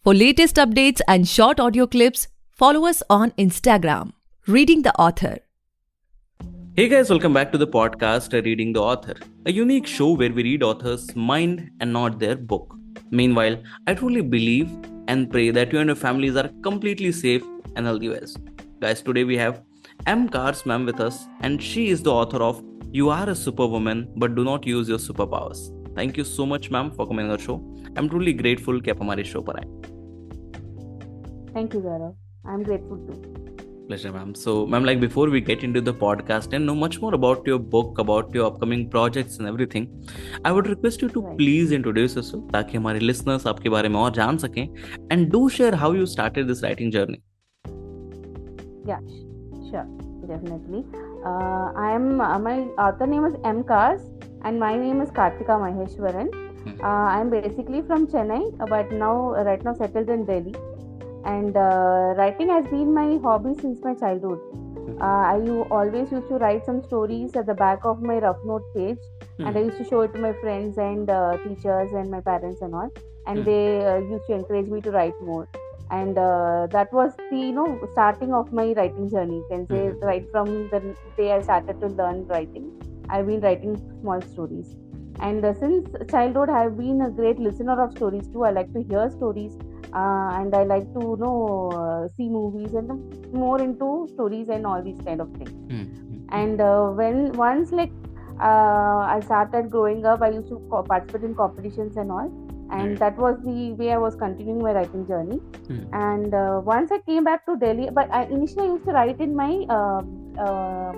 For latest updates and short audio clips, follow us on Instagram, Reading the Author. Hey guys, welcome back to the podcast Reading the Author, a unique show where we read authors' mind and not their book. Meanwhile, I truly believe and pray that you and your families are completely safe and healthy ways. Guys, today we have M. Kars ma'am with us, and she is the author of You Are a Superwoman But Do Not Use Your Superpowers. Thank you so much ma'am for coming on our show. I'm truly grateful कि आप हमारे show पर आए. Thank you, Gaurav. I'm grateful too. Pleasure, ma'am. So, ma'am, like before we get into the podcast and know much more about your book, about your upcoming projects and everything, I would request you to Right. please introduce yourself ताकि हमारे listeners आपके बारे में और जान सकें, and do share how you started this writing journey. Yeah, sure, definitely. My author name is M. Kars and my name is Kartika Maheshwaran. I'm basically from Chennai, but right now settled in Delhi. And writing has been my hobby since my childhood. I always used to write some stories at the back of my rough note page, and I used to show it to my friends and teachers and my parents and all. And they used to encourage me to write more. And that was the starting of my writing journey. You can say right from the day I started to learn writing, I've been writing small stories. And since childhood, I've been a great listener of stories too. I like to hear stories. And I like to see movies and more into stories and all these kind of things. And once I started growing up, I used to participate in competitions and all, and that was the way I was continuing my writing journey. And once I came back to Delhi, but initially I used to write in my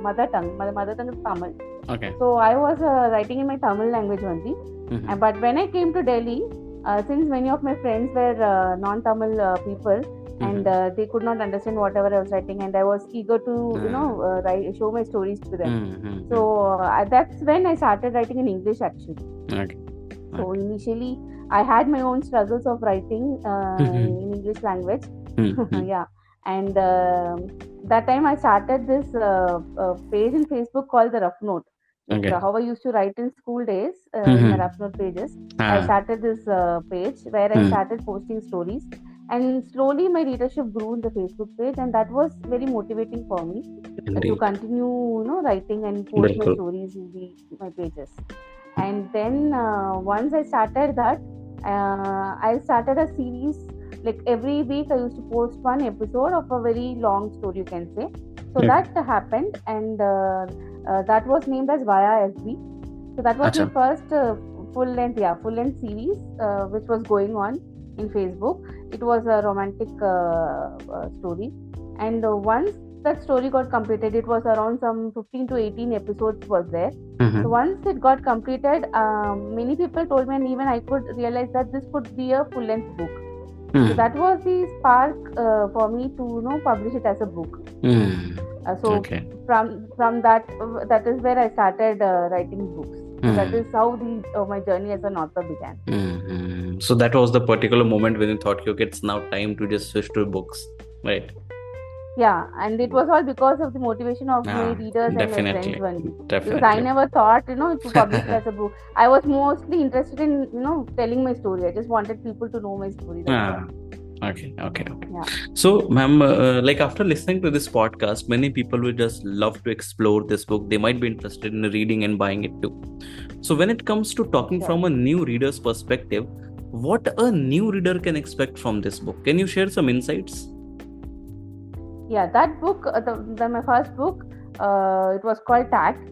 mother tongue. My mother tongue is Tamil. Okay. So I was writing in my Tamil language only. But when I came to Delhi, since many of my friends were non-Tamil people, and they could not understand whatever I was writing, and I was eager to show my stories to them. So that's when I started writing in English actually. Okay. So initially I had my own struggles of writing in English language. Yeah. And that time I started this page in Facebook called the Rough Note. Okay. How I used to write in school days in my Rough Note pages. I started this page where I started posting stories, and slowly my readership grew in the Facebook page, and that was very motivating for me to continue writing and post my stories in my pages. And then once I started that, I started a series. Like every week I used to post one episode of a very long story, you can say. So that happened, and that was named as Via SB. So that was the first full length series which was going on in Facebook. It was a romantic story, and once that story got completed, it was around some 15 to 18 episodes was there. So once it got completed, many people told me, and even I could realize that this could be a full length book. So that was the spark for me to publish it as a book. From that is where I started writing books. So that is how my journey as an author began. So that was the particular moment when you thought, okay, it's now time to just switch to books, right? Yeah, and it was all because of the motivation of my readers and my friends only. Because I never thought, to publish it as a book. I was mostly interested in, telling my story. I just wanted people to know my story. Okay. Yeah. So, ma'am, like after listening to this podcast, many people will just love to explore this book. They might be interested in reading and buying it too. So, when it comes to talking from a new reader's perspective, what a new reader can expect from this book? Can you share some insights? Yeah, that book, my first book, it was called Tact.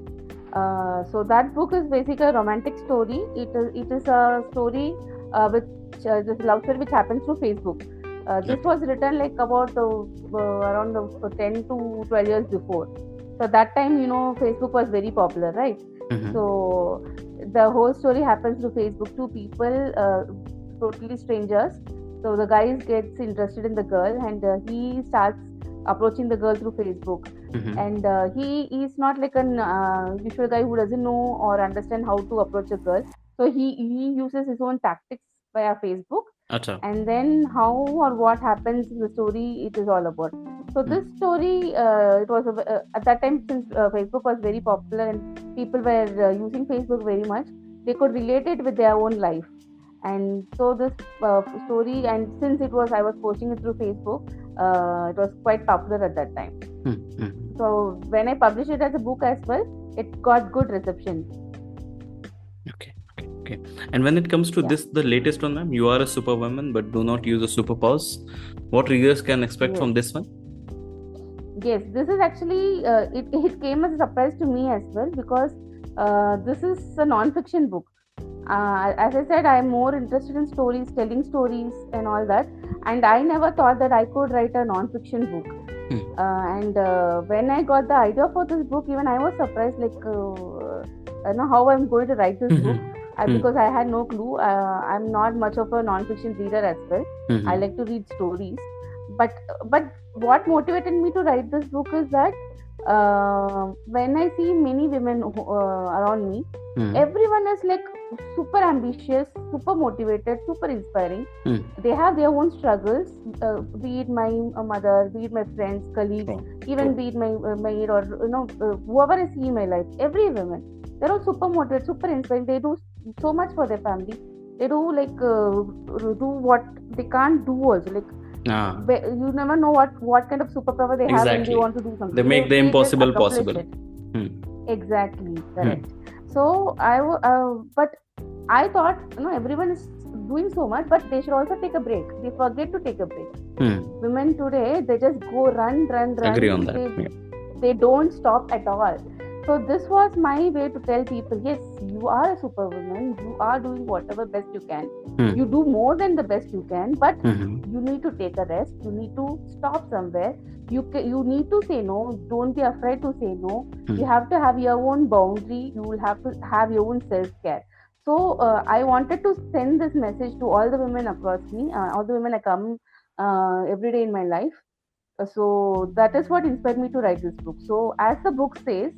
So that book is basically a romantic story. It is a story this love story which happens through Facebook. This was written like about around 10 to 12 years before. So that time, Facebook was very popular, right? So the whole story happens through Facebook. Two people, totally strangers. So the guy gets interested in the girl, and he starts approaching the girl through Facebook. And he is not like an usual guy who doesn't know or understand how to approach a girl. So he uses his own tactics via Facebook. And then how or what happens in the story, it is all about. So this story, it was at that time, since Facebook was very popular and people were using Facebook very much, they could relate it with their own life. And so this story, and since I was posting it through Facebook, it was quite popular at that time. So when I published it as a book as well, it got good reception. Okay. And when it comes to Yeah. this, the latest one, ma'am, you are a superwoman, but do not use the superpowers. What readers can expect Yes. from this one? Yes, this is actually it came as a surprise to me as well, because this is a non-fiction book. As I said, I am more interested in stories, telling stories, and all that. And I never thought that I could write a non-fiction book. And when I got the idea for this book, even I was surprised, like, I know how I'm going to write this book, because I had no clue. I'm not much of a non-fiction reader as well. I like to read stories. But what motivated me to write this book is that when I see many women around me, everyone is like super ambitious, super motivated, super inspiring. They have their own struggles, be it my mother, be it my friends, colleagues, even be it my maid, or whoever I see in my life. Every woman, they're all super motivated, super inspiring. They do so much for their family. They do like do what they can't do also. Like, you never know what kind of superpower they have when they want to do something. They make the impossible possible. Exactly, correct. So but I thought, everyone is doing so much, but they should also take a break. They forget to take a break. Women today, they just go run. Agree on that. They don't stop at all. So this was my way to tell people, yes, you are a superwoman. You are doing whatever best you can. You do more than the best you can, but you need to take a rest. You need to stop somewhere. You need to say no. Don't be afraid to say no. You have to have your own boundary. You will have to have your own self-care. So I wanted to send this message to all the women across me, all the women I come every day in my life. So that is what inspired me to write this book. So as the book says,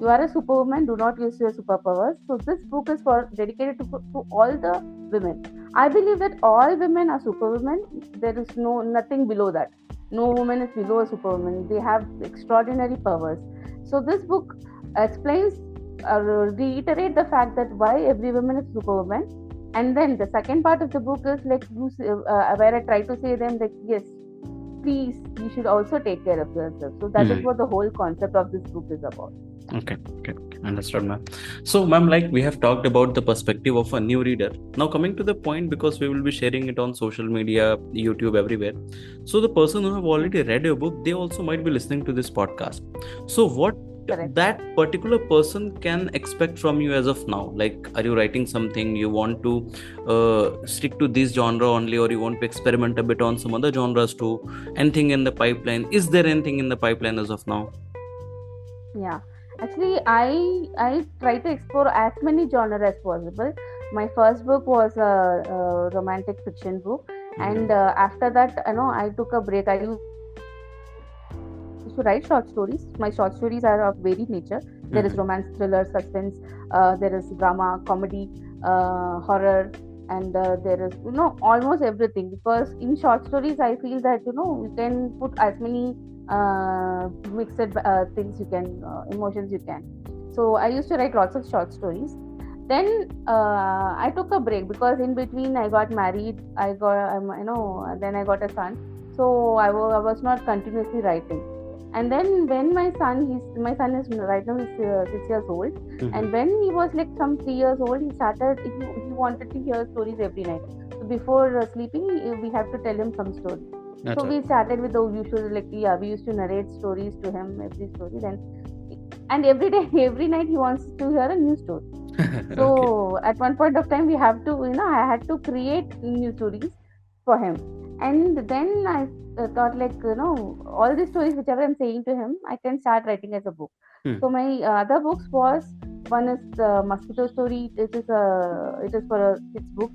you are a superwoman, do not use your superpowers. So this book is dedicated to all the women. I believe that all women are superwomen. There is nothing below that. No woman is below a superwoman. They have extraordinary powers. So this book explains, reiterate the fact that why every woman is superwoman. And then the second part of the book is like where I try to say them that yes, please, you should also take care of yourself. So that is what the whole concept of this book is about. Okay. Understood, ma'am. So, ma'am, like we have talked about the perspective of a new reader. Now, coming to the point, because we will be sharing it on social media, YouTube, everywhere. So, the person who have already read your book, they also might be listening to this podcast. So, what that particular person can expect from you as of now? Like, are you writing something? You want to stick to this genre only, or you want to experiment a bit on some other genres too? Anything in the pipeline? Is there anything in the pipeline as of now? Yeah. Actually, I try to explore as many genres as possible. My first book was a romantic fiction book, and after that, I took a break. I used to write short stories. My short stories are of varied nature. There is romance, thriller, suspense. There is drama, comedy, horror, and there is almost everything. Because in short stories, I feel that you can put as many mixed things you can, emotions you can. So I used to write lots of short stories. Then I took a break because in between I got married. Then I got a son. So I was not continuously writing. And then when my son is right now 6 years old, and when he was like some 3 years old, he wanted to hear stories every night. So before sleeping, we have to tell him some story. So we started with the usual, we used to narrate stories to him, every story. And every day, every night, he wants to hear a new story. So at one point of time, we have to, I had to create new stories for him. And then I thought, all these stories, whichever I'm saying to him, I can start writing as a book. So my other books one is the Mosquito Story. It is for a kids book,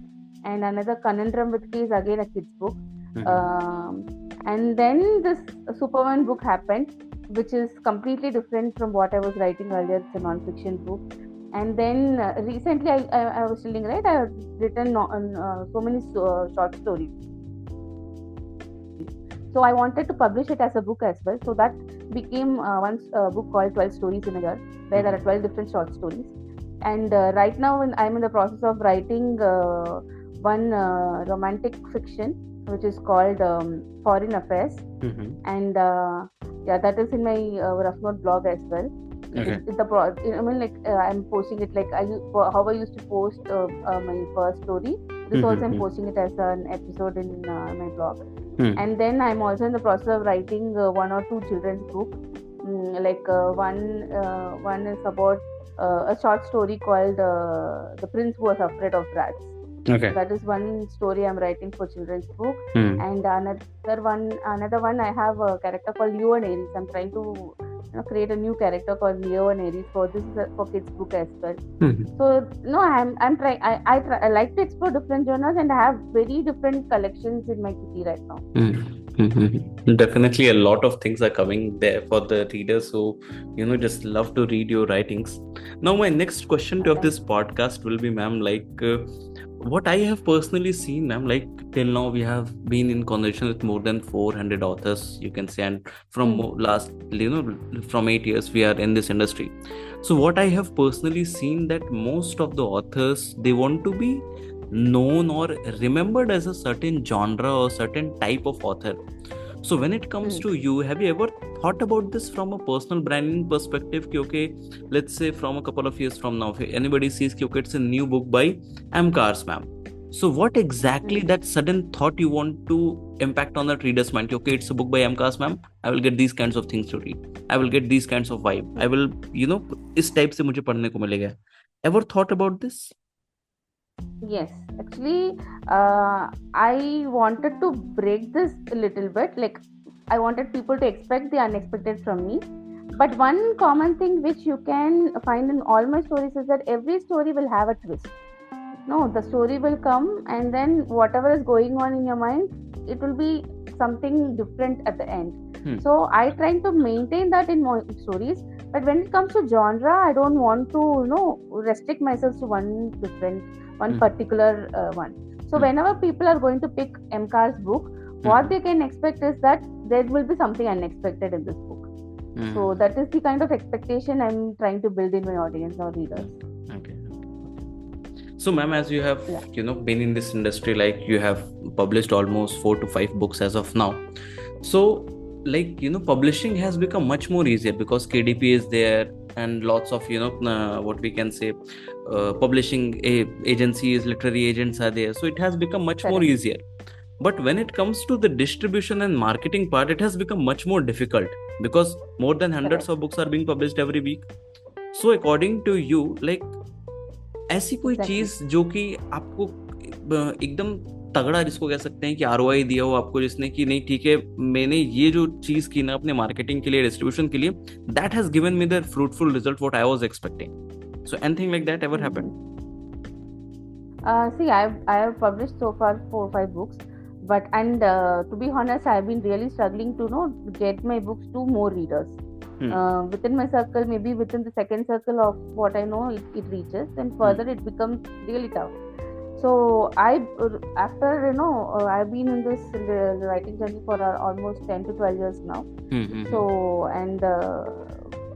and another Conundrum with K is again a kids book. And then this Superwoman book happened, which is completely different from what I was writing earlier. It's a non-fiction book. And then recently, I was telling, right, I have written so many short stories. So I wanted to publish it as a book as well. So that became one book called 12 Stories in a Year, where there are 12 different short stories. And right now, I'm in the process of writing one romantic fiction which is called Foreign Affairs, and that is in my Rough Note blog as well. Okay. I'm posting it like how I used to post my first story. This also I'm posting it as an episode in my blog. And then I'm also in the process of writing 1 or 2 children's books. One is about a short story called The Prince Who Was Afraid of Rats. Okay. That is one story I'm writing for children's book. And another one I have a character called Leo and Aries. I'm trying to create a new character called Leo and Aries for this for kids book as well. So I'm trying. I like to explore different genres, and I have very different collections in my kitty right now. Definitely a lot of things are coming there for the readers who just love to read your writings. Now my next question of this podcast will be, ma'am, what I have personally seen, ma'am, till now we have been in conversation with more than 400 authors, you can say, and from last from 8 years we are in this industry. So what I have personally seen that most of the authors, they want to be known or remembered as a certain genre or certain type of author. So when it comes to you, have you ever thought about this from a personal branding perspective? Okay, let's say from a couple of years from now, if anybody sees okay, it's a new book by M. Cars, ma'am. So what exactly that sudden thought you want to impact on that reader's mind? Okay, it's a book by M. Cars, ma'am. I will get these kinds of things to read. I will get these kinds of vibe. I will, इस type से मुझे पढ़ने को मिलेगा. Ever thought about this? Yes, actually, I wanted to break this a little bit. Like, I wanted people to expect the unexpected from me. But one common thing which you can find in all my stories is that every story will have a twist. No, the story will come, and then whatever is going on in your mind, it will be something different at the end. So I try to maintain that in my stories. But when it comes to genre, I don't want to, restrict myself to one particular one. So whenever people are going to pick M. Car's book, what they can expect is that there will be something unexpected in this book. So that is the kind of expectation I'm trying to build in my audience or readers. Okay. So ma'am, as you have been in this industry, you have published almost 4 to 5 books as of now. So publishing has become much more easier because KDP is there and lots of what we can say publishing agencies, literary agents are there, so it has become much more easier. But when it comes to the distribution and marketing part, it has become much more difficult because more than hundreds of books are being published every week. So according to you, ऐसी कोई चीज जो कि आपको एकदम तगड़ा जिसको कह सकते हैं कि ROI दिया हो आपको, जिसने कि नहीं ठीक है मैंने ये जो चीज की ना अपने मार्केटिंग के लिए, डिस्ट्रीब्यूशन के लिए, that has given me the fruitful result what I was expecting. So anything like that ever happened? See, I have published so far 4 or 5 books, but to be honest, I have been really struggling to get my books to more readers. Within my circle, maybe within the second circle of what I know, it reaches, and further it becomes really tough. So I've been in this writing journey for almost 10 to 12 years now. So, and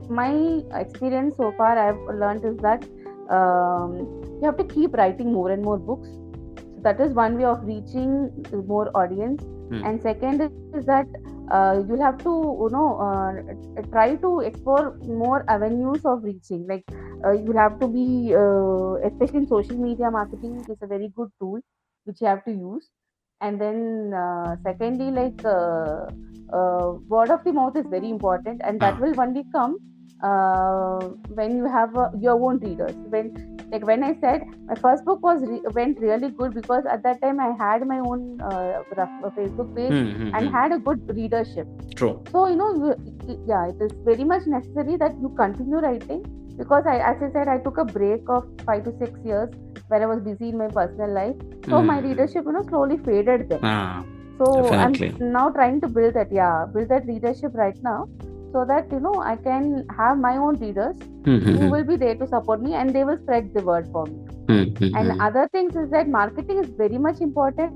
my experience so far I've learned is that you have to keep writing more and more books. So that is one way of reaching more audience. And second is that you'll have to try to explore more avenues of reaching. You'll have to be especially in social media marketing is a very good tool which you have to use. And then secondly, word of the mouth is very important, and that will only come when you have your own readers. When I said my first book went really good because at that time I had my own Facebook page and had a good readership. True. So it is very much necessary that you continue writing, because as I said, I took a break of 5 to 6 years where I was busy in my personal life. So my readership slowly faded then. So definitely. I'm now trying to build that readership right now, so that I can have my own readers who will be there to support me, and they will spread the word for me. And other things is that marketing is very much important.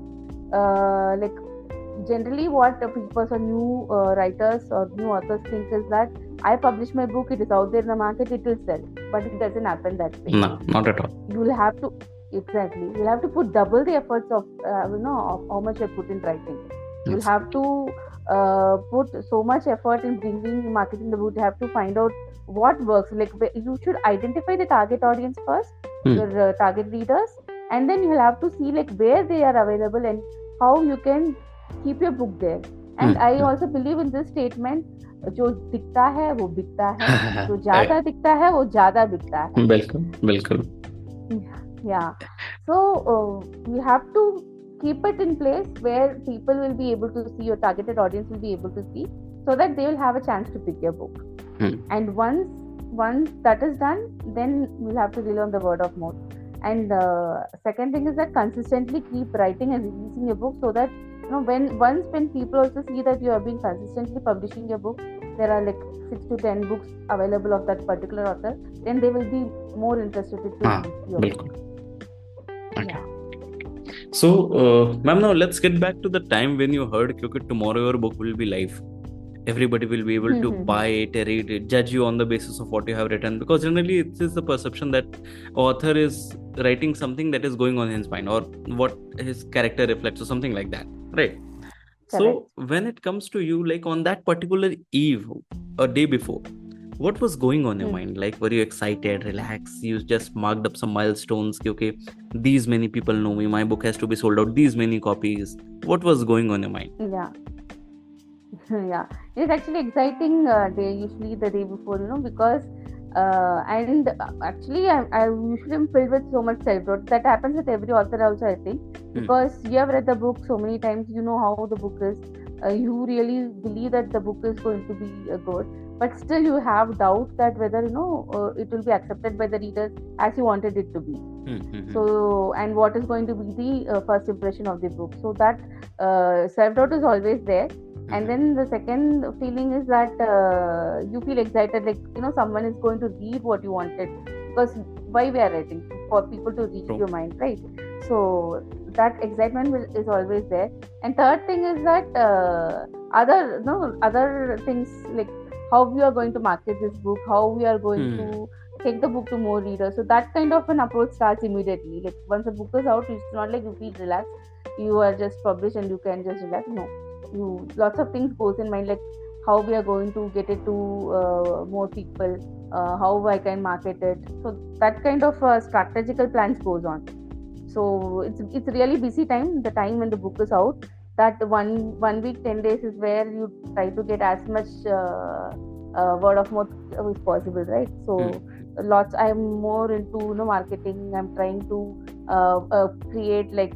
Generally what people or new writers or new authors think is that I publish my book, it is out there in the market, it will sell. But it doesn't happen that way. No, not at all. You'll have to Exactly. You'll have to put double the efforts of of how much you put in writing. You'll Yes. have to put so much effort in bringing marketing the book. You have to find out what works. Like you should identify the target audience first, your target readers, and then you'll have to see like where they are available and how you can keep your book there. And I also believe in this statement, जो दिखता है वो बिकता है, जो ज्यादा दिखता है वो ज्यादा बिकता है. बिल्कुल बिल्कुल. Yeah. So you have to keep it in place where people will be able to see, your targeted audience will be able to see, so that they will have a chance to pick your book. And once that is done, then you'll have to rely on the word of mouth. And second thing is that consistently keep writing and releasing your book, so that when people also see that you have been consistently publishing your book, there are like 6 to 10 books available of that particular author, then they will be more interested to read your book. Okay. So, ma'am, now let's get back to the time when you heard that tomorrow your book will be live. Everybody will be able to buy it, read it, judge you on the basis of what you have written. Because generally it is the perception that author is writing something that is going on in his mind, or what his character reflects, or something like that. Right? Correct. So, when it comes to you, like on that particular eve, a day before, what was going on in your mind? Like, were you excited, relaxed? You just marked up some milestones. Okay, these many people know me. My book has to be sold out. These many copies. What was going on in your mind? Yeah. Yeah. It's actually exciting day, usually the day before, because and actually I usually am filled with so much self-doubt. That happens with every author also, I think, because you have read the book so many times, you know how the book is. You really believe that the book is going to be good, but still you have doubt that whether it will be accepted by the readers as you wanted it to be. So, and what is going to be the first impression of the book. So that self-doubt is always there. And then the second feeling is that you feel excited, like someone is going to read what you wanted, because why we are writing? For people to read your mind, right? So that excitement is always there. And third thing is that other things, like how we are going to market this book, how we are going to take the book to more readers. So that kind of an approach starts immediately. Like once the book is out, it's not like you feel relaxed, you are just published and you can just relax. No, lots of things goes in mind, like how we are going to get it to more people, how I can market it. So that kind of strategical plans goes on. So it's really busy time, the time when the book is out. That 1 week, 10 days is where you try to get as much word of mouth as possible, right? So I'm more into marketing. I'm trying to create like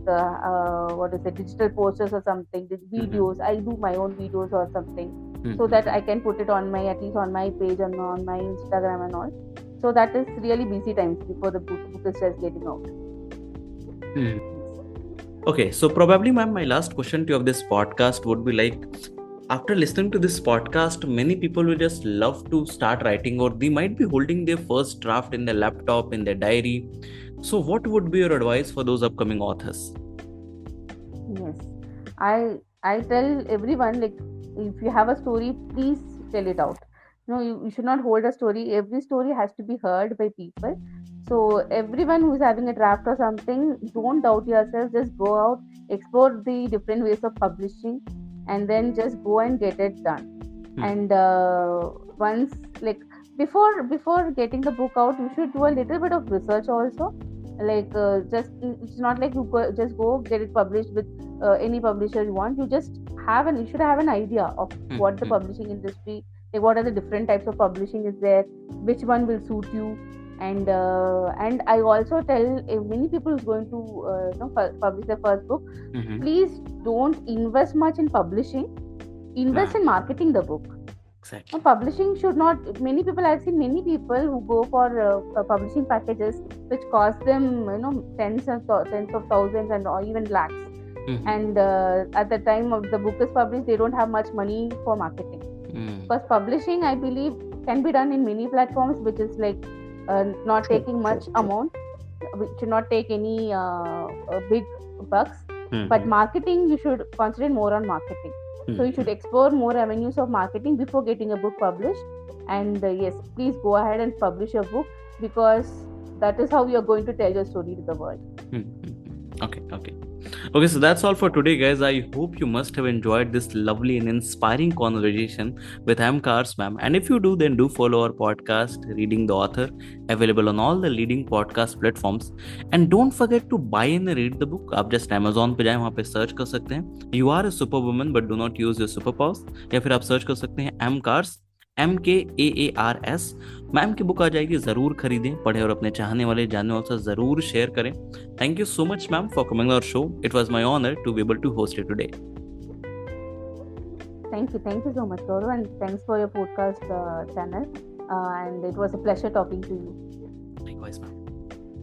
digital posters or something, videos. I do my own videos or something, so that I can put it on at least on my page and on my Instagram and all. So that is really busy times before the book is just getting out. Okay, so probably, ma'am, my last question to you of this podcast would be like, after listening to this podcast, many people will just love to start writing, or they might be holding their first draft in their laptop, in their diary. So what would be your advice for those upcoming authors? Yes, I tell everyone, like, if you have a story, please tell it out. You should not hold a story. Every story has to be heard by people. So everyone who's having a draft or something, don't doubt yourself. Just go out, explore the different ways of publishing, and then just go and get it done. And once, like, before getting the book out, you should do a little bit of research also. Like it's not like you just go get it published with any publisher you want. You should have an idea of what the publishing industry, like what are the different types of publishing is there, which one will suit you. And I also tell many people who's going to publish their first book, please don't invest much in publishing. Invest in marketing the book. Exactly. Publishing should not. I've seen many people who go for publishing packages which cost them tens of thousands and or even lakhs. And at the time of the book is published, they don't have much money for marketing. Because publishing, I believe, can be done in many platforms, which is like not taking much amount, which should not take any big bucks. But marketing, you should concentrate more on marketing. So you should explore more avenues of marketing before getting a book published. And yes, please go ahead and publish your book, because that is how you're going to tell your story to the world. Okay, so that's all for today, guys. I hope you must have enjoyed this lovely and inspiring conversation with Amcars ma'am. And if you do, then do follow our podcast, Reading the Author, available on all the leading podcast platforms. And don't forget to buy and read the book. आप just Amazon पे जाएं, वहाँ पे search कर सकते हैं You Are a Superwoman but Do Not Use Your Superpowers, या फिर आप सर्च कर सकते हैं Amcars, MKAARS. मैम की बुक आ जाएगी, जरूर खरीदें, पढ़ें और अपने चाहने वाले जानने वालों से जरूर शेयर करें. Thank you so much, ma'am, for coming on our show. It was my honor to be able to host it today. Thank you so much, Gaurav, and thanks for your podcast channel. And it was a pleasure talking to you. Likewise, ma'am.